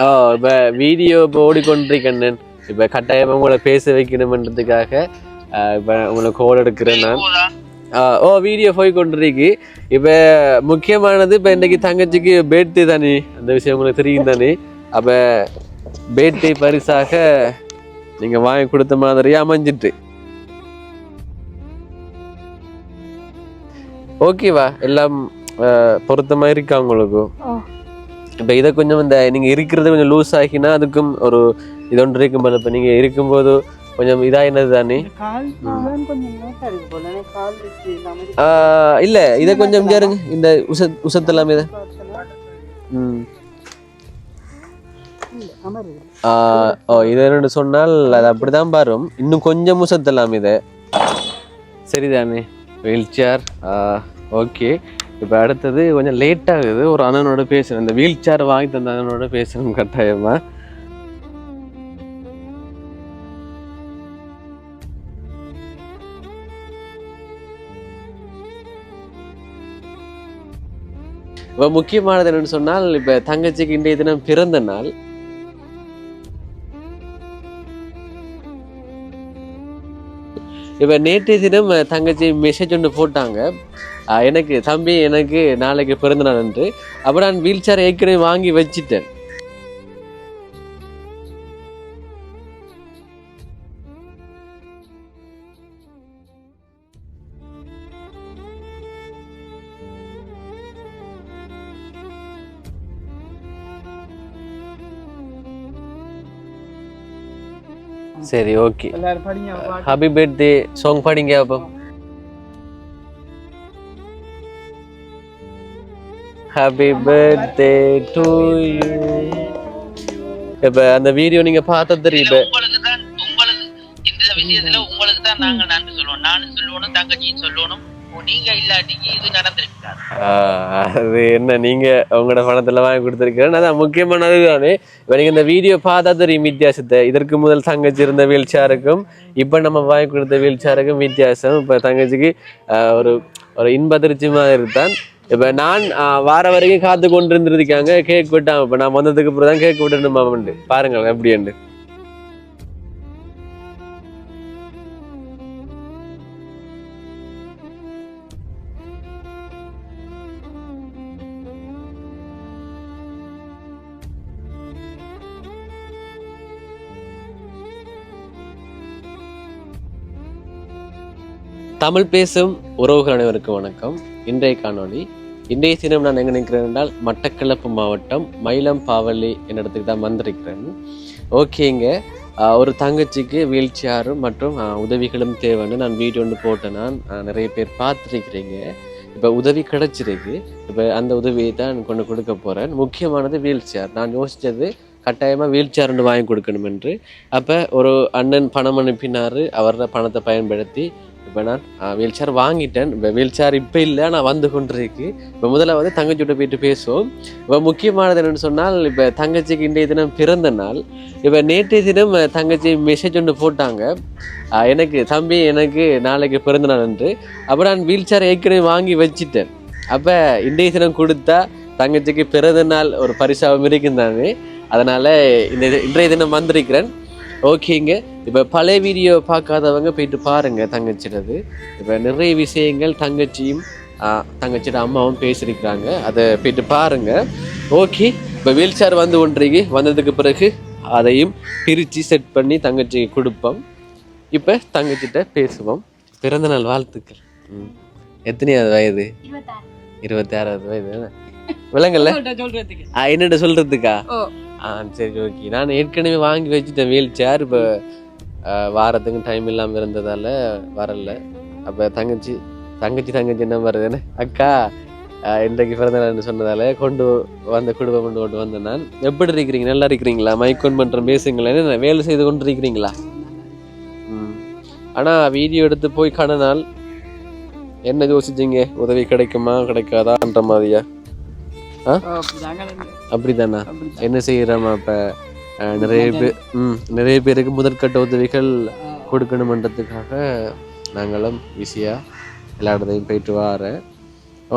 ஓ இப்போ வீடியோ இப்போ ஓடிக்கொண்டிருக்கேன். இப்போ கட்டாயமாக உங்களை பேச வைக்கணுமன்றதுக்காக இப்போ உங்களை கோல் எடுக்கிறேன் நான். ஓ வீடியோ போய் கொண்டிருக்கு. இப்போ முக்கியமானது இப்போ இன்றைக்கு தங்கச்சிக்கு பேர்த்டே தானே, அந்த விஷயம் உங்களுக்கு தெரியும் தானே. அப்போ பேர்த்டே பரிசாக நீங்கள் வாங்கி கொடுத்த மாதிரியே அமைஞ்சிட்டு. ஓகேவா, எல்லாம் பொருத்தமாக இருக்கா உங்களுக்கு? இப்போ இதை கொஞ்சம் இந்த நீங்கள் இருக்கிறது கொஞ்சம் லூஸ் ஆகினா அதுக்கும் ஒரு இது ஒன்று இருக்கும் போது. இப்போ நீங்கள் இருக்கும்போது கொஞ்சம் இதாக என்னது தானே. இல்லை இதை கொஞ்சம் பாருங்க, இந்த உசத்தெல்லாம் இதை இது என்னன்னு சொன்னால் அது அப்படிதான் பாரும். இன்னும் கொஞ்சம் உசத்தெல்லாம் இதை சரிதானே. Wheelchair okay. இப்போ அடுத்தது கொஞ்சம் லேட் ஆகுது, ஒரு அண்ணனோட பேசணும். இந்த வீல் சேர் வாங்கி தந்த அண்ணனோட பேசணும் கட்டாயமா. இப்போ முக்கியமானது என்னன்னு சொன்னால், இப்போ தங்கச்சிக்கு இன்றைய தினம் பிறந்த நாள். இப்போ நேற்றைய தினம் தங்கச்சி மெசேஜ் ஒன்று போட்டாங்க, எனக்கு தம்பி எனக்கு நாளைக்கு பிறந்த நாள் என்று. அப்போ நான் வீல் சேர் ஏற்கனவே வாங்கி வச்சிட்டேன். சரி ஓகே, ஹாப்பி பர்த்டே சாங் பாடிங்க அப்போ. Happy birthday to you. இப்ப அந்த வீடியோ நீங்க பார்த்தா தெரியும். உங்களுக்கு இந்த விஷயத்துல உங்களுக்கு தான் நாங்க நன்றி சொல்லுவோம். நானும் சொல்லணும், தங்கச்சியும் சொல்லணும். நீங்க இல்லாட்டிக்கு இது நடந்திருக்காது. அது என்ன, நீங்க உங்களோட பணத்துல வாங்கி கொடுத்துருக்கேன், அதான் முக்கியமானது தானே. இப்ப நீங்க இந்த வீடியோ பார்த்தா தெரியும் வித்தியாசத்தை. இதற்கு முதல் தங்கச்சி இருந்த வீல் சேருக்கும் இப்ப நம்ம வாங்கி கொடுத்த வீல் சேருக்கும் வித்தியாசம். இப்ப தங்கச்சிக்கு ஒரு ஒரு இன்பதிர்ச்சி மாதிரி தான். இப்ப நான் வார வரைக்கும் காத்து கொண்டு இருந்திருக்காங்க, கேக் விட்டாங்க. இப்ப நான் வந்ததுக்கு அப்புறம் தான் கேக் விட்டுணுமாமண்டு. பாருங்கள் எப்படி. தமிழ் பேசும் உறவுகள் அனைவருக்கும் வணக்கம். இன்றைய காணொளி, இன்றைய தினம் நான் எங்கே நிற்கிறேன் என்றால் மட்டக்களப்பு மாவட்டம் மயிலம் பாவலி என்ற இடத்துக்கு தான் வந்திருக்கிறேன். ஓகேங்க, ஒரு தங்கச்சிக்கு வீல் சேரும் மற்றும் உதவிகளும் தேவைன்னு நான் வீடியோ ஒன்று போட்டேன். நான் நிறைய பேர் பார்த்துருக்கிறீங்க. இப்போ உதவி கிடச்சிருக்கு. இப்போ அந்த உதவியை தான் கொண்டு கொடுக்க போகிறேன். முக்கியமானது வீல் சேர். நான் யோசித்தது கட்டாயமாக வீல் சேர் ஒன்று வாங்கி கொடுக்கணும் என்று. அப்போ ஒரு அண்ணன் பணம் அனுப்பினார். அவரோட பணத்தை பயன்படுத்தி இப்போ நான் வீல் சேர் வாங்கிட்டேன். இப்போ வீல் சேர் இப்போ இல்லை, நான் வந்து கொண்டிருக்கு. இப்போ முதல்ல வந்து தங்கச்சியோட போயிட்டு பேசுவோம். இப்போ முக்கியமானது என்னென்னு சொன்னால், இப்போ தங்கச்சிக்கு இன்றைய தினம் பிறந்த நாள். இப்போ நேற்றைய தினம் தங்கச்சி மெசேஜ் ஒன்று போட்டாங்க, எனக்கு தம்பி எனக்கு நாளைக்கு பிறந்த நாள் என்று. அப்போ நான் வீல் சேர் ஏற்கனவே வாங்கி வச்சிட்டேன். அப்போ இன்றைய தினம் கொடுத்தா தங்கச்சிக்கு பிறந்த நாள் ஒரு பரிசாகவும் இருக்குந்தானே. அதனால் இன்றைய தினம் வந்திருக்கிறேன். ஓகேங்க, இப்போ பழைய வீடியோ பார்க்காதவங்க போயிட்டு பாருங்கள் தங்கச்சிடது. இப்போ நிறைய விஷயங்கள் தங்கச்சியும் தங்கச்சியோட அம்மாவும் பேசியிருக்கிறாங்க, அதை போயிட்டு பாருங்கள். ஓகே, இப்போ வீல் சேர் வந்து ஒன்றைக்கு வந்ததுக்கு பிறகு அதையும் பிரித்து செட் பண்ணி தங்கச்சிக்கு கொடுப்போம். இப்போ தங்கச்சிட்ட பேசுவோம். பிறந்தநாள் வாழ்த்துக்கள். எத்தனையாவது வயது? 26வது வயது. விலங்கல்ல என்னட்ட சொல்றதுக்கா? சரி ஓகே. நான் ஏற்கனவே வாங்கி வச்சுட்டேன் வீல் சேர். இப்போ வாரத்துக்கு டைம் இல்லாமல் இருந்ததால் வரல. அப்போ தங்கச்சி என்ன வருதுன்னு அக்கா இன்றைக்கு பிறந்த நாள்னு சொன்னதால கொண்டு வந்த குடும்பம் கொண்டு வந்தேன். நான் எப்படி இருக்கிறீங்க? நல்லா இருக்கிறீங்களா? மைக்கோன் பண்ணுறேன், பேசுங்களேன்னு வேலை செய்து கொண்டு இருக்கிறீங்களா? ஆனால் வீடியோ எடுத்து போய் கடனால் என்ன யோசிச்சிங்க? உதவி கிடைக்குமா கிடைக்காதான்ற மாதிரியா? அப்படிதானா? என்ன செய்யறோமா? இப்போ நிறைய பேருக்கு முதற்கட்ட உதவிகள் கொடுக்கணுமன்றதுக்காக நாங்களும் ஈஸியாக எல்லா இடத்தையும் போயிட்டு வரேன்.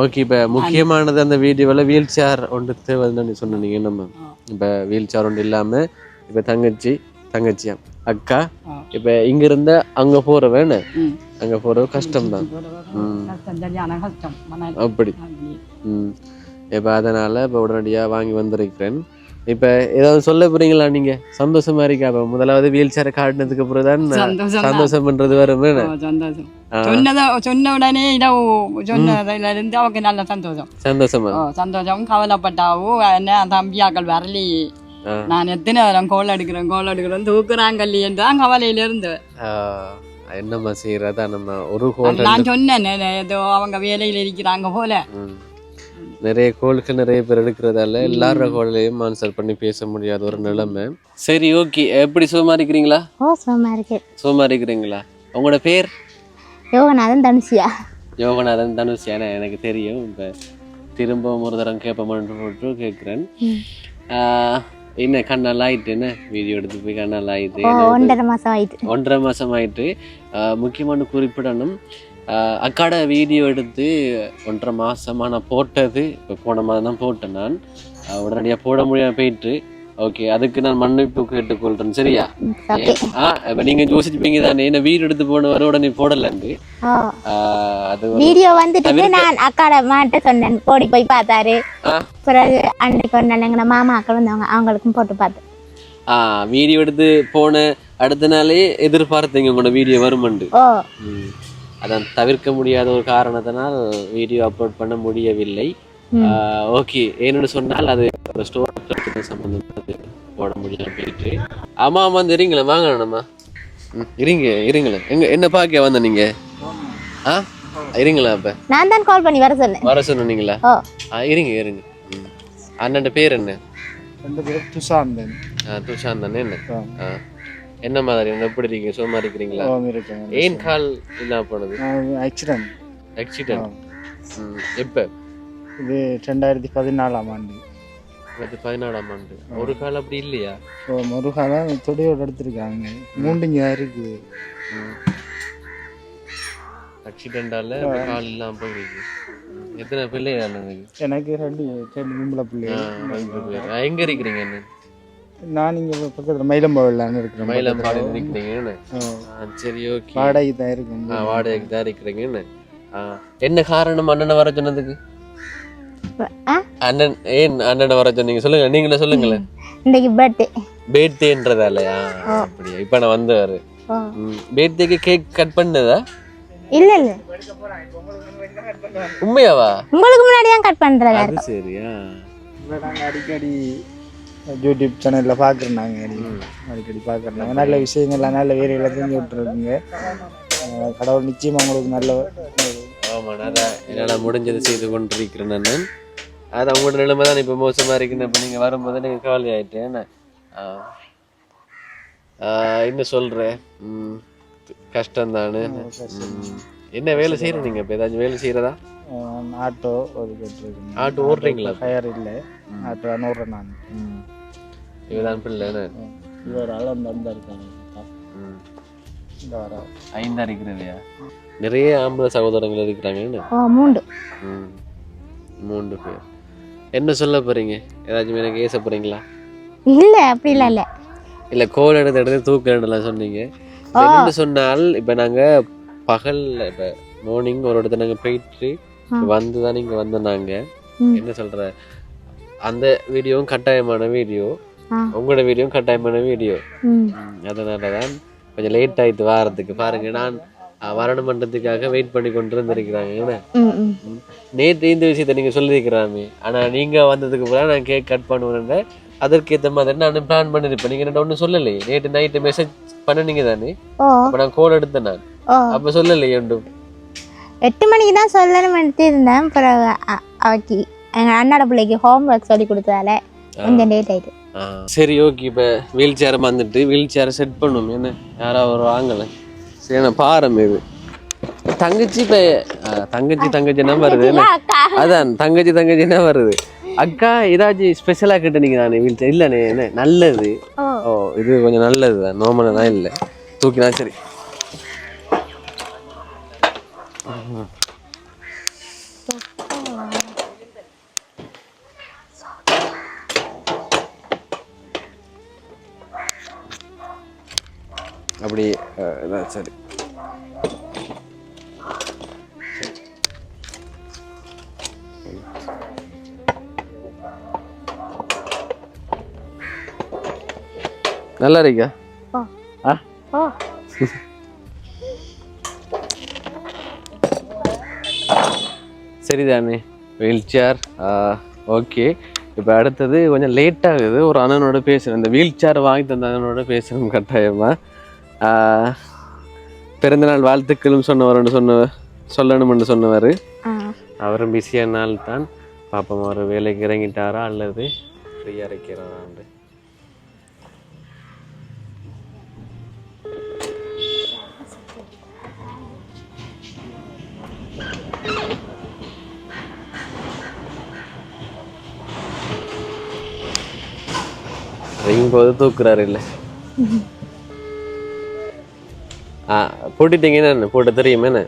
ஓகே இப்போ முக்கியமானது அந்த வீடியோவில் வீல் சேர் ஒன்று தேவைன்னு சொன்னீங்க நம்ம இப்போ வீல் சேர் ஒன்று இல்லாமல் இப்போ தங்கச்சியா அக்கா இப்போ இங்க இருந்த அங்க போறவேன்னு அங்க போறது கஷ்டம்தான் அப்படி இப்போ அதனால இப்போ உடனடியா வாங்கி வந்திருக்கிறேன். இப்போ ஏதாவது சொல்ல போறீங்களா நீங்க? சந்தோஷமா இருக்கா? இப்போ முதலாவது வீல் சேரை காட்டினதுக்கு அப்புறம் தான் சந்தோஷம் பண்றது வரும். சொன்ன உடனே சொன்னதுல இருந்து அவங்க நல்ல சந்தோஷம் கவலைப்பட்டாவோ என்ன தம்பியாக்கள் வரலையே நான் எத்தனை நேரம் கோல் எடுக்கிறேன் தூக்குறாங்கல்லி என்றான் கவலையில இருந்து என்னம்மா செய்யறதா நம்ம ஒரு கோல் நான் சொன்னேன் ஏதோ அவங்க வேலையில இருக்கிறாங்க போல நிறைய கோளுக்கு நிறைய பேர் எடுக்கிறதால எல்லாரோட கோலையும் ஆன்சர் பண்ணி பேச முடியாத ஒரு நிலைமை. சரி ஓகே, எப்படி சுகமா இருக்கிறீங்களா? சுகமா இருக்கிறீங்களா? உங்களோட பேர்? யோகநாதன் தனுஷியா. யோகநாதன் தனுஷியா எனக்கு தெரியும். இப்போ திரும்பவும் ஒரு தரம் கேட்போம்னு கேட்குறேன். என்ன கண்ணால் ஆயிட்டு என்ன வீடியோ எடுத்து போய் கண்ணால் ஆயிட்டு 1.5 மாதம் ஆயிட்டு. முக்கியமான குறிப்பிடணும், அக்காட வீடியோ எடுத்து 1.5 மாதம் நான் போட்டது இப்போ போன மாதம் தான் போட்டேன். நான் உடனடியாக போட முடியாமல் போயிட்டு ஓகே, அதுக்கு நான் மன்னிப்பு கேட்டுக்கொள்றேன். சரியா? இப்போ நீங்க யோசிச்சுப்பீங்க தானே என்ன வீடு எடுத்து போன வர உடனே போடலன்னு. அது வீடியோ வந்துட்டு நான் அக்காட மாட்ட சொன்னேன், போடி போய் பார்த்தாரு. பிறகு அன்னைக்கு ஒரு நாள் எங்க மாமா அக்கள் வந்தவங்க, அவங்களுக்கும் போட்டு பார்த்தேன். வீடியோ எடுத்து போன அடுத்த நாளே எதிர்பார்த்தீங்க உங்களோட வீடியோ வருமெண்டு. அதான் தவிர்க்க முடியாத ஒரு காரணத்தினால் வீடியோ அப்லோட் பண்ண முடியவில்லை. ஓகே, ஏன்னு சொன்னால் அது ஒரு ஸ்டோர் சம்பந்தப்பட்டது போட முடியாம போயிட்டு. ஆமா தெரியுங்களா? வாங்கணும்மா இருங்களேன். என்ன பார்க்க வந்த நீங்க? இருங்களா? அப்ப நான் தான் கால் பண்ணி வர சொன்னீங்களா? இருங்க. அண்ணன் பேர் என்ன? துஷாந்தன். துஷாந்தன். என்ன மாதிரி எப்படி இருக்கீங்க? சும்மா இருக்கிறீங்களா? ஏன் கால் இல்லாம போனது? ஆக்சிடென்ட். எப்ப? இது 2014ஆம் ஆண்டு. 2014ஆம் ஆண்டு. ஒரு கால் அப்படி இல்லையா? ஒரு காலம் தொடையோட எடுத்துருக்காங்க. மூண்டுங்க இருக்குது. ஆக்சிடென்டால கால் இல்லாம போயிருக்கு. எத்தனை பிள்ளைகள்? எனக்கு ரெண்டு பொம்பளை பிள்ளைங்க. எங்க இருக்கிறீங்க? என்ன? நான் இங்க பக்கத்துல மயிலம்பாவிலான்னு இருக்கிறேன். மயிலம்பாடி இருக்கிறீங்கன்னு. சரி ஓகே. வாடகைக்கு தான் இருக்கேன். வாடகைக்கு தான் இருக்கிறீங்கன்னு. என்ன காரணம் அண்ணனை வர சொன்னதுக்கு? அண்ணனை வர சொன்னீங்க? சொல்லுங்க, நீங்களே சொல்லுங்களேன். இன்னைக்கு பர்த்டேன்றதாலயா? அப்படியா? இப்ப நான் வந்தாரு. பர்த்டேக்கு கேக் கட் பண்ணதா? இல்ல உண்மையாவா? உங்களுக்கு முன்னாடி தான் கட் பண்றதா? அது சரியா? நாங்க அடிக்கடி யூடியூப் சேனல்ல பாக்குறோம். நாங்க அடிக்கடி பாக்குறோம். நல்ல விஷயங்கள்லாம் நல்ல வேலைகளை செஞ்சு விட்டுருக்குங்க. கடவுள் நிச்சயமா உங்களுக்கு நல்ல. ஆமாண்ணா, அதான் என்னால் முடிஞ்சதை செய்து கொண்டிருக்கிறேன் நான். அது அவங்களோட நிலைமை தான் இப்போ மோசமாக இருக்குன்னு. இப்போ நீங்கள் வரும்போது நீங்கள் கவலை ஆகிட்டேன். என்ன சொல்கிறேன், கஷ்டம்தானு. என்ன வேலை செய்கிறேன் நீங்கள்? இப்போ ஏதாச்சும் வேலை செய்கிறதா? ஆட்டோ ஓடுறீங்களா? ஃபயர் இல்லை, ஆட்டோ ஓடுறேன் நான். இதுதான் பிள்ளைன்னு இவர் அளந்து இருக்காங்க. இந்த வர 5 இருக்கிறதையா? நிறைய ஆம்பளை சகோதரங்கள் இருக்கிறாங்கன்னு. 3 பேர். என்ன சொல்ல போறீங்க? ஏதாச்சும் எனக்கு ஏச போறீங்களா? இல்ல, அப்படி இல்ல. இல்ல, கோல் எடுத்து தூக்கலாம் சொன்னீங்க. என்ன சொன்னால் இப்ப நாங்க பகல் இப்ப மார்னிங் ஒரு இடத்துல நாங்க போயிட்டு வந்துதான் இங்க வந்தோம். என்ன சொல்ற, அந்த வீடியோவும் கட்டாயமான வீடியோ, உங்களோட வீடியோவும் கட்டாயமான வீடியோ. அதனாலதான் கொஞ்சம் லேட் ஆயிட்டு வாரத்துக்கு. பாருங்க, நான் வரணுமன்றதுக்காக வெயிட் பண்ணி கொண்டு இருந்திருக்கிறாங்க. நேற்று இந்த விஷயத்த நீங்க சொல்லியிருக்கிறாமே, ஆனா நீங்க வந்ததுக்கு பிறகு நான் கேக் கட் பண்ணுவேன். அதற்கேற்ற மாதிரி நான் பிளான் பண்ணிருப்பேன். நீங்க என்ன ஒன்னும் சொல்லலையே. நேற்று நைட்டு மெசேஜ் பண்ணீங்க தானே? அப்ப நான் கோல் எடுத்தேன். நான் அப்ப சொல்லலையே. 8 மணிக்கு தான் சொல்லணும் இருந்தேன். பிறகு அவக்கு எங்க அண்ணாட பிள்ளைக்கு ஹோம் ஒர்க் சொல்லி கொடுத்ததால கொஞ்சம் லேட் ஆயிட்டு. சரி ஓகே, இப்ப வீல் சேரை வந்துட்டு வீல் சேரை செட் பண்ணும். என்ன யாராவது வாங்கல? சரி, நான் பாரம் இது தங்கச்சி. இப்ப தங்கச்சின்னா வருது. அதான் தங்கச்சின்னா வருது. அக்கா ஏதாச்சும் ஸ்பெஷலா கேட்ட நீங்க? நானே வீல் சேர் இல்லண்ணே. என்ன நல்லது? ஓ, இது கொஞ்சம் நல்லது தான். நார்மலா தான் இல்லை, தூக்கினா சரி. அப்படி இதான் சரி. நல்லா இருக்கா? சரிதானே வீல் சேர். ஓகே, இப்போ அடுத்தது கொஞ்சம் லேட் ஆகுது. ஒரு அண்ணனோட பேசுகிறேன், இந்த வீல் சேர் வாங்கி தந்த அண்ணனோட பேசுகிறேன் கட்டாயமாக. பிறந்தநாள் வாழ்த்துக்களும் சொல்லணும்னு சொன்னவர். அவரும் பிஸியான நாள் தான். பாப்போம் அவர் வேலைக்கு இறங்கிட்டாரா அல்லது ஃப்ரீயாக இருக்கிறாரான்னு. போது தூக்குறாரு இல்லை? போட்டுட்டீங்கன்னா என்ன போட்ட தெரியுமா? என்ன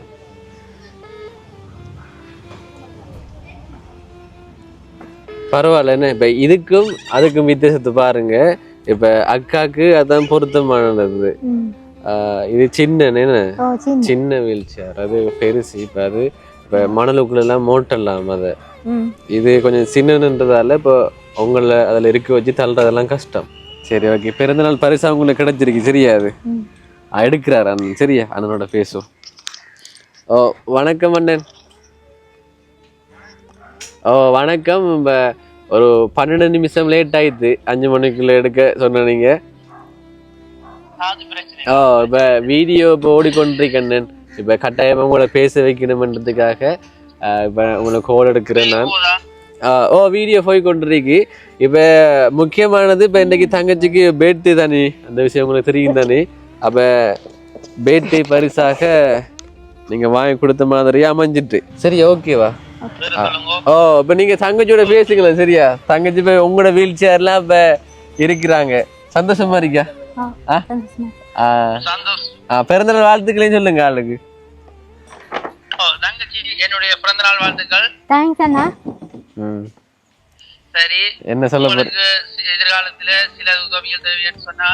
பரவாயில்ல. என்ன இப்ப இதுக்கும் அதுக்கும் வித்தியாசத்தை பாருங்க. இப்ப அக்காக்கு அதான் பொருத்தமானது. இது சின்ன வீல் சேர், அது பெருசு. இப்ப அது இப்ப மணலுக்குள்ள எல்லாம் மோட்டலாம். அத இது கொஞ்சம் சின்னன்றதால இப்போ உங்களை அதுல இருக்க வச்சு தள்ளுறதெல்லாம் கஷ்டம். சரி, ஓகே. பிறந்தநாள் பரிசா உங்களுக்கு கிடைச்சிருக்கு. சரியா? அது எடுக்கிறாரு அண்ணன். சரியா? அண்ணனோட பேசும். ஓ வணக்கம் அண்ணன். ஓ வணக்கம். இப்போ ஒரு 12 நிமிஷம் லேட் ஆயிடுது. 5 மணிக்குள்ள எடுக்க சொன்ன நீங்க. ஓ இப்போ வீடியோ இப்போ ஓடிக்கொண்டிருக்கேன். இப்போ கட்டாயமா உங்களை பேச வைக்கணும்ன்றதுக்காக இப்போ உங்களை கோல் எடுக்கிறேன் நான். ஓ வீடியோ போய் கொண்டிருக்கு. இப்போ முக்கியமானது இப்போ இன்றைக்கு தங்கச்சிக்கு பேர்த்டே தானே, அந்த விஷயம் உங்களுக்கு தெரியும் தானே. அப்போ பேர்த்டே பரிசாக நீங்கள் வாங்கி கொடுத்த மாதிரியே அமைஞ்சிட்டு. சரி, ஓகேவா? ஓ இப்போ நீங்கள் தங்கச்சியோட பேசுங்களேன். சரியா? தங்கச்சி இப்போ உங்களோட வீல் சேர்லாம் இப்போ இருக்கிறாங்க. சந்தோஷமா இருக்கா? பிறந்தநாள் வாழ்த்துக்களையும் சொல்லுங்க ஆளுக்கு. என்னுடைய பிறந்தநாள் வாழ்த்துக்கள். தேங்க்ஸ் அண்ணா. சரி, என்ன சொல்ல போறீங்க? எதிர்காலத்துல சில உதவிகள் தேவைன்னு சொன்னா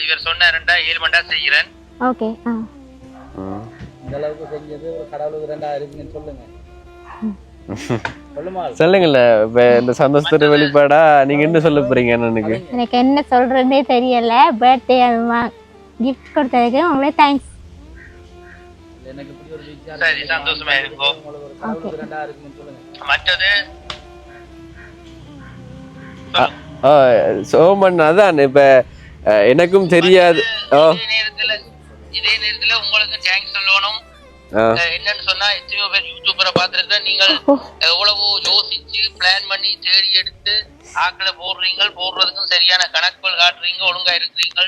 இவர் சொன்ன 7 மண்டா செய்கிறேன். ஓகே. இந்த அளவுக்கு செஞ்சது ஒரு கடவுளுக்கு 2000 சொல்லுங்க. சொல்லுங்கல்ல. இப்ப இந்த சந்தோஷத்தோட வெளிப்பாடா நீங்க என்ன சொல்ல போறீங்க? எனக்கு என்ன சொல்றதே தெரியல. பர்த்டே கிஃப்ட் கொடுத்ததுக்கு உங்களுக்கு தேங்க்ஸ். எனக்கு இப்படி ஒரு விசாரம். சரி, சந்தோஷமா இருக்கும். கடவுளுக்கு 2000 சொல்லுங்க. மற்றது சோமன் அதான் இப்ப எனக்கும் தெரியாது. இதே நேரத்துல உங்களுக்கு தேங்க்ஸ் சொல்லணும். என்னன்னு சொன்னா எத்தனையோ பேர் யூடியூபரை பார்த்துருக்கேன். நீங்கள் எவ்வளவு யோசிச்சு பிளான் பண்ணி தேடி எடுத்து ஆக்களை போடுறதுக்கும் சரியான கணக்குகள் காட்டுறீங்க, ஒழுங்கா இருக்கிறீங்க.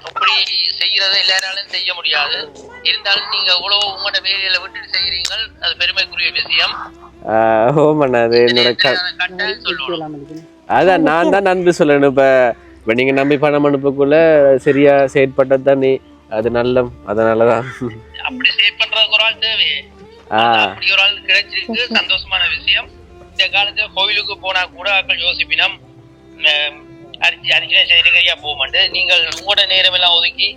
அப்படி செய்யறத எல்லாராலும் செய்ய முடியாது. இருந்தாலும் நீங்க எவ்வளவு உங்களோட வேலையில விட்டுட்டு செய்யறீங்க, அது பெருமைக்குரிய விஷயம். அது என்னோட சொல்லணும். அதான் நான் தான் நன்றி சொல்லணும். இப்ப நீங்க நம்பி பணம் அனுப்பக்குள்ள சரியா செயற்பட்டதானே, அது நல்லம். அதனாலதான் அப்படி சேவ் பண்றதுக்கு ஒரு ஆள் தேவை. அப்படி ஒரு ஆள் கிடைச்சிருக்கு, சந்தோஷமான விஷயம். இந்த காலத்துல கோயிலுக்கு போனா கூட ஆக்கள் யோசிப்பினம் அரிஞ்சனை செய்தியா போக மாட்டேன். நீங்கள் உங்களோட நேரம் எல்லாம் ஒதுக்கி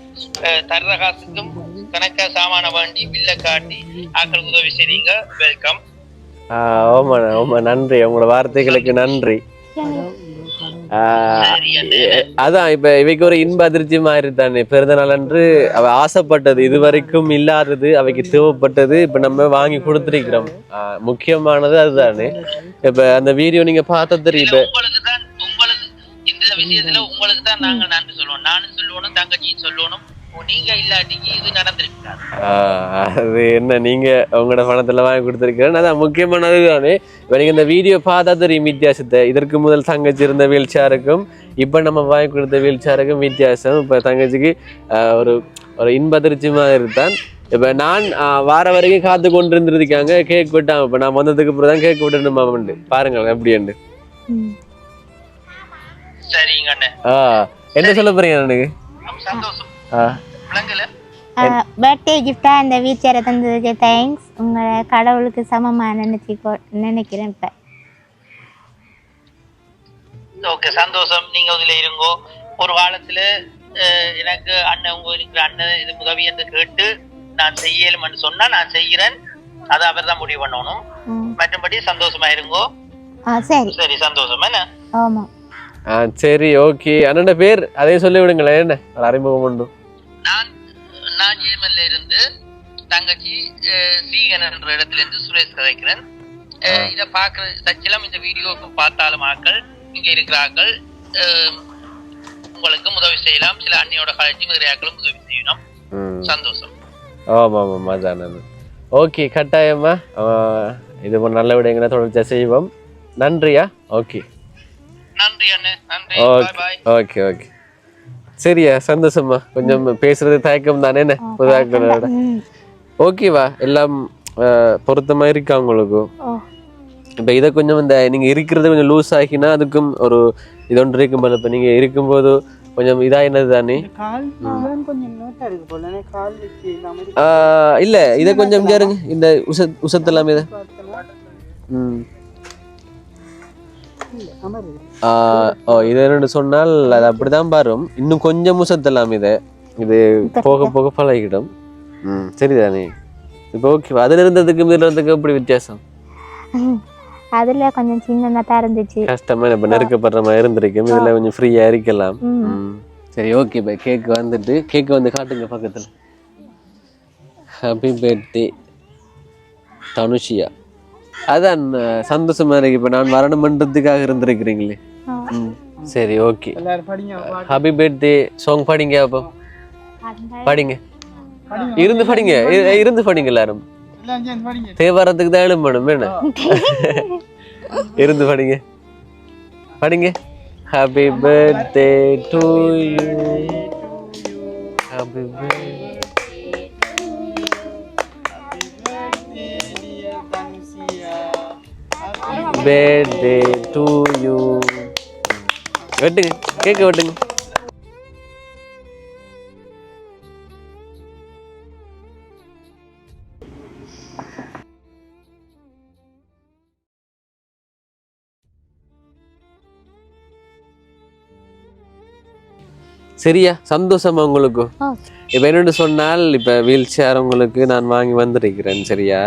தர்ற காசுக்கும் கணக்கா சாமான வேண்டி பில்ல காட்டி ஆக்களுக்கு உதவி செய்றீங்க. வெல்கம். ஆமா நன்றி, உங்களோட வார்த்தைகளுக்கு நன்றி. அதான் இப்ப இவைக்கு ஒரு இன்ப அதிர்ச்சி மாதிரி தானே. பிறந்தநாள் அன்று அவ ஆசைப்பட்டது, இதுவரைக்கும் இல்லாதது, அவைக்கு தேவைப்பட்டது இப்ப நம்ம வாங்கி கொடுத்துருக்கிறோம். முக்கியமானது அதுதானே. இப்ப அந்த வீடியோ நீங்க பார்த்த தெரியும். உங்களுக்கு இந்த விஷயத்துல உங்களுக்கு தான் நாங்க நன்றி சொல்லுவோம். நானும் சொல்லணும், தங்கச்சியும் சொல்லணும். நீங்க இல்லாட்டிக்கு இது நடந்திருக்காது. அது என்ன, நீங்க உங்களோட பணத்துல வாங்கி கொடுத்துருக்கேன். அதான் முக்கியமானது தானே. இப்ப நீங்க இந்த வீடியோ பார்த்தா தெரியும் வித்தியாசத்தை. இதற்கு முதல் தங்கச்சி இருந்த வீல் சேருக்கும் இப்ப நம்ம வாங்கி கொடுத்த வீல் சேருக்கும் வித்தியாசம். இப்ப தங்கச்சிக்கு ஒரு இன்பதிர்ச்சி மாதிரி தான். இப்ப நான் வார வரைக்கும் காத்து கொண்டு இருந்திருக்காங்க. கேக் விட்டாங்க. இப்ப நான் வந்ததுக்கு அப்புறம் தான் கேக் விட்டுணுமா பாருங்க எப்படி. சரிங்க. என்ன சொல்ல போறீங்க? எனக்கு சந்தோஷம். பர்த்டே கிஃப்டா இந்த வீல் சேரை தந்ததுக்கு தேங்க்ஸ். உங்களை கடவுளுக்கு சமமா நினைக்கிறேன். இப்ப ஓகே, சந்தோஷம். நீங்க இதுல இருங்கோ. ஒரு காலத்துல எனக்கு அண்ணன் உங்க இருக்கிற அண்ணன் இது உதவி என்று கேட்டு நான் செய்யலும்னு சொன்னா நான் செய்கிறேன். அதை அவர் தான் முடிவு பண்ணணும். மற்றபடி சந்தோஷமா இருங்கோ. சரி சந்தோஷம் என்ன. ஆமா சரி ஓகே. அண்ணன் பேர் அதே சொல்லி விடுங்களேன். என்ன அறிமுகம் உண்டு? நான் ஜேமல்ல இருந்து தங்கச்சி ஸ்ரீகன் என்ற இடத்துல இருந்து சுரேஷ் கதைக்கிறேன். இதை பார்க்குற சச்சிலம் இந்த வீடியோ பார்த்தாலும் ஆக்கள் இங்க இருக்கிறார்கள் உங்களுக்கு உதவி செய்யலாம். சில அண்ணியோட கழிச்சு வேறு ஆக்களும் உதவி செய்யணும். சந்தோஷம். ஆமாம் அதான். ஓகே கட்டாயமா இது நல்ல விடயங்களை தொடர்ச்சியா செய்வோம். நன்றியா? ஓகே நன்றி அண்ணே. நன்றி. ஓகே ஓகே சரியா சந்தோஷமா. கொஞ்சம் பேசுறது தயக்கம் தானே என்ன புதாக்களோட. ஓகேவா எல்லாம் பொருத்தமா இருக்கா உங்களுக்கு? இப்ப இதை கொஞ்சம் இந்த நீங்க இருக்கிறது கொஞ்சம் லூஸ் ஆகினா அதுக்கும் ஒரு இது ஒன்று இருக்கும் போல. இப்ப நீங்க இருக்கும்போது கொஞ்சம் இதா என்னது தானே இல்ல இதை கொஞ்சம் கேருங்க இந்த உசத்தெல்லாம் இதை இது என்னன்னு சொன்னால் அது அப்படிதான் பாரும். இன்னும் கொஞ்சம் உசத்தெல்லாம் இது போக போக பழகிடும். சரிதானே? இப்ப ஓகே. அதுல இருந்ததுக்கு இதுல இருந்ததுக்கு எப்படி வித்தியாசம்? அதுல கொஞ்சம் சின்னதா இருந்துச்சு. கஷ்டமா இப்ப நெருக்கப்படுற மாதிரி இருந்திருக்கும். இதுல கொஞ்சம் ஃப்ரீயா இருக்கலாம். சரி ஓகே பை. கேக் வந்துட்டு கேக் வந்து காட்டுங்க பக்கத்துல. Happy birthday Dhanushiya. அதான் சந்தோஷமா இருக்கு. இப்ப நான் வரணும்ன்றதுக்காக இருந்திருக்கிறீங்களே. சரி ஓகே. ஹாப்பி பர்த்டே சாங் பாடிங்க. அப்போ பாடிங்க. இருந்து படிங்க. இருந்து படிங்க எல்லாரும். தேவாரத்துக்கு தான் எழும்பணும் வேணா. இருந்து படிங்க. படிங்க. Happy birthday to you. Happy birthday to you. வெட்டுங்க கேக்க வெட்டுங்க. சரியா சந்தோஷமா உங்களுக்கு? இப்ப என்னன்னு சொன்னால் இப்ப வீல் சேர் உங்களுக்கு நான் வாங்கி வந்திருக்கிறேன். சரியா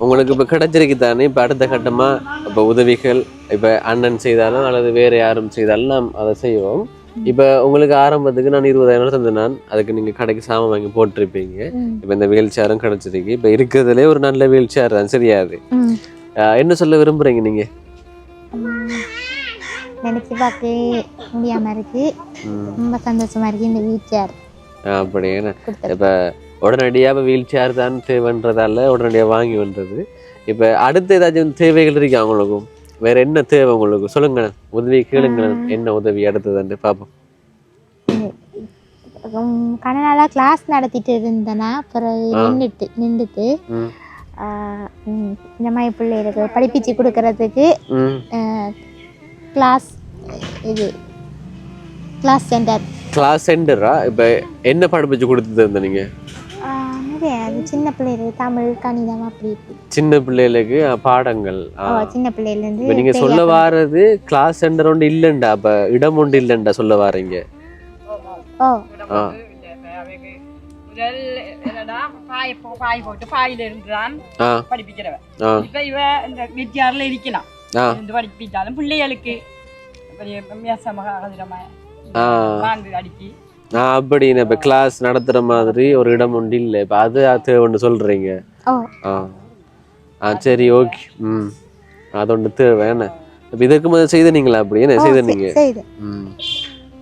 உங்களுக்கு இப்ப கிடைச்சிருக்கு தானே. இப்ப அடுத்த கட்டமா இப்ப உதவிகள் இப்ப அண்ணன் செய்தாலும் அல்லது வேற யாரும் செய்தாலும் நாம் அதை செய்வோம். இப்ப உங்களுக்கு ஆரம்பத்துக்கு நான் 20,000 தந்தேன். நான் அதுக்கு நீங்க கடைக்கு சாமான் வாங்கி போட்டிருப்பீங்க. இப்ப இந்த வீல் சேரும் கிடைச்சிருக்கு. இப்ப இருக்கிறதுலே ஒரு நல்ல வீல் சேர் தான். சரியாது? என்ன சொல்ல விரும்புறீங்க நீங்க? நினைச்சு பார்க்க முடியாம இருக்கு. ரொம்ப சந்தோஷமா இருக்கு இந்த வீல் சேர். அப்படி இப்ப உடனடியா வீல் சேர் தான் தேவைன்றதால உடனடியா வாங்கி வந்தது. இப்ப அடுத்த ஏதாச்சும் தேவைகள் இருக்கு அவங்களுக்கும்? வேற என்ன தேவை உங்களுக்கு சொல்லுங்க. உதவி கேளுங்க. என்ன உதவி அடுத்ததுன்னு பாப்போம். கனடால கிளாஸ் நடத்திட்டு இருந்தேன்னா அப்புறம் நின்றுட்டு இந்த மாதிரி பிள்ளைகளுக்கு படிப்பிச்சு கொடுக்கறதுக்கு கிளாஸ் சென்டரா? இப்ப என்ன படிப்பிச்சு கொடுத்துட்டு இருந்த நீங்க? சின்ன பிள்ளைகளுக்கு தமிழ் கணிதம் அப்படி சின்ன பிள்ளைகளுக்கு பாடங்கள். சின்ன பிள்ளைல இருந்து நீங்க சொல்ல வாரது கிளாஸ் சென்டர் ஒன்று இல்லண்டா. அப்ப இடம் ஒன்று இல்லண்டா சொல்ல வாரீங்க. பிள்ளைகளுக்கு அப்படின்னு இப்ப கிளாஸ் நடத்துற மாதிரி ஒரு இடம் ஒன்று இல்ல. இப்ப அது தேவைன்னு சொல்றீங்க. சரி ஓகே. அது ஒன்று தேவை. என்ன இப்ப இதற்கு முதல் செய்தீங்களா? அப்படி என்ன செய்தீங்க?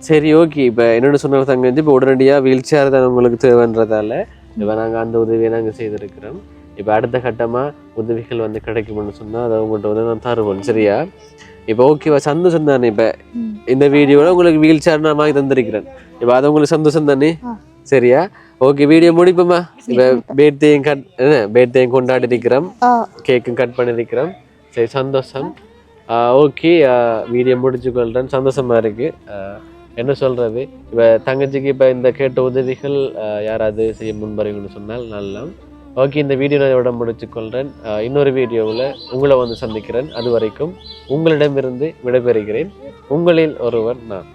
சரி ஓகே. இப்ப என்னோட சொன்ன தங்கச்சி இப்ப உடனடியா வீல் சேர் தான் உங்களுக்கு தேவைன்றதால இப்ப நாங்க அந்த உதவியை நாங்க செய்திருக்கிறோம். இப்ப அடுத்த கட்டமா உதவிகள் வந்து கிடைக்கும்னு சொன்னா அதை உங்கள்கிட்ட வந்து நான் தருவோம். சரியா? இப்ப ஓகேவா? சந்தோஷம் தானே? இப்ப இந்த வீடியோல உங்களுக்கு வீல் சேர் நான் வாங்கி தந்திருக்கிறேன். இப்ப அது உங்களுக்கு சந்தோஷம் தானே? சரியா? ஓகே வீடியோ முடிப்போமா? இப்ப பேர்த்டேயும் கொண்டாடி இருக்கிறோம். கேக்கும் கட் பண்ணிருக்கிறோம். சரி சந்தோஷம். ஓகே வீடியோ முடிச்சு கொள்றேன். சந்தோஷமா இருக்கு. என்ன சொல்றது இப்ப தங்கச்சிக்கு இப்ப இந்த கேட்ட உதவிகள் யாராவது செய்ய முன்வரீங்கன்னு சொன்னால் நல்லா. ஓகே இந்த வீடியோ நான் இதோட முடிச்சு கொள்றேன். இன்னொரு வீடியோவில் உங்களை வந்து சந்திக்கிறேன். அது வரைக்கும் உங்களிடமிருந்து விடைபெறுகிறேன். உங்களில் ஒருவர் நான்.